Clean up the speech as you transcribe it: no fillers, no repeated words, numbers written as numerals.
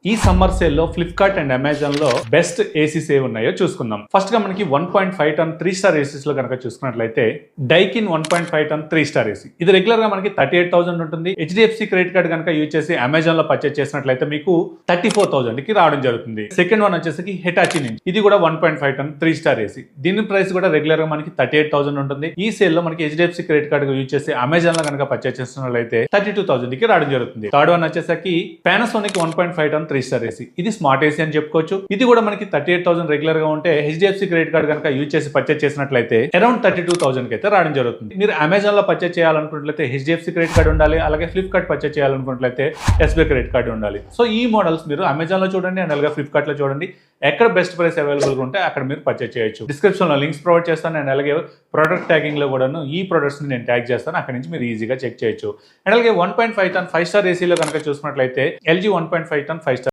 ఈ summer sale లో Flipkart and Amazon లో బెస్ట్ ఏసీస్ ఏ ఉన్నాయో చూసుకుందాం. ఫస్ట్ గా మనకి 1.5 టన్ 3 స్టార్ ఏసీస్ లో కనుక చూసుకున్నట్లయితే డైకిన్ 1.5 టన్ 3 స్టార్ ఏసీ ఇది రెగ్యులర్ గా మనకి 38,000 ఉంటుంది. హెచ్డిఎఫ్సి క్రెడిట్ కార్డ్ కనుక యూజ్ చేసి అమెజాన్ లో పర్చేస్ చేసినట్లయితే మీకు 34,000 కి రావడం జరుగుతుంది. సెకండ్ వన్ వచ్చేసి హిటాచి నుంచి ఇది కూడా 1.5 టన్ 3 స్టార్ ఏసీ దీని ప్రైస్ కూడా రెగ్యులర్ గా మనకి 38,000 ఉంటుంది. ఈ సేల్ లో మనకి హెచ్డిఎఫ్సి క్రెడిట్ కార్డ్ యూజ్ చేసి అమెజాన్ లో కనుక పర్చేస్ చేసినట్లయితే 32,000 కి రావడం జరుగుతుంది. థర్డ్ వన్ వచ్చేసరికి పానాసోనిక్ 1.5 టన్ 3 స్టార్ ఏసీ ఇది స్మార్ట్ ఏసీ అని చెప్పుకోవచ్చు. ఇది కూడా మనకి 38,000 రెగ్యులర్ గా ఉంటే హెచ్డిఎఫ్సి క్రెడిట్ కార్డ్ కనుక యూజ్ చేసి పర్చేస్ చేసినట్లయితే అరౌండ్ 32,000 కి అయితే రావడం జరుగుతుంది. మీరు అమెజాన్ లో పర్చేస్ చేయాలనుకున్నట్లయితే హెచ్డిఎఫ్సి క్రెడిట్ కార్డ్ ఉండాలి, అలాగే ఫ్లిప్కార్ట్ పర్చేస్ చేయాలనుకున్నట్లయితే ఎస్బీఐ క్రెడిట్ కార్డ్ ఉండాలి. సో ఈ మోడల్స్ మీరు అమెజాన్ లో చూడండి అండ్ అలాగే ఫ్లిప్కార్ట్ లో చూడండి, ఎక్కడ బెస్ట్ ప్రైస్ అవైలబుల్ గా ఉంటే అక్కడ మీరు పర్చేస్ చేయొచ్చు. డిస్క్రిప్షన్ లో లింక్స్ ప్రొవైడ్ చేస్తాను అండ్ అలాగే ప్రొడక్ట్ ట్యాగింగ్ లో కూడా ఈ ప్రొడక్ట్స్ ని నేను ట్యాగ్ చేస్తాను, అక్కడ నుంచి మీరు ఈజీగా చెక్ చేయొచ్చు. అండ్ అలాగే 1.5 టన్ 5 స్టార్ ఏసీలో కనుక చూసుకున్నట్లయితే ఎల్జీ 1.5 టన్ 5 స్టార్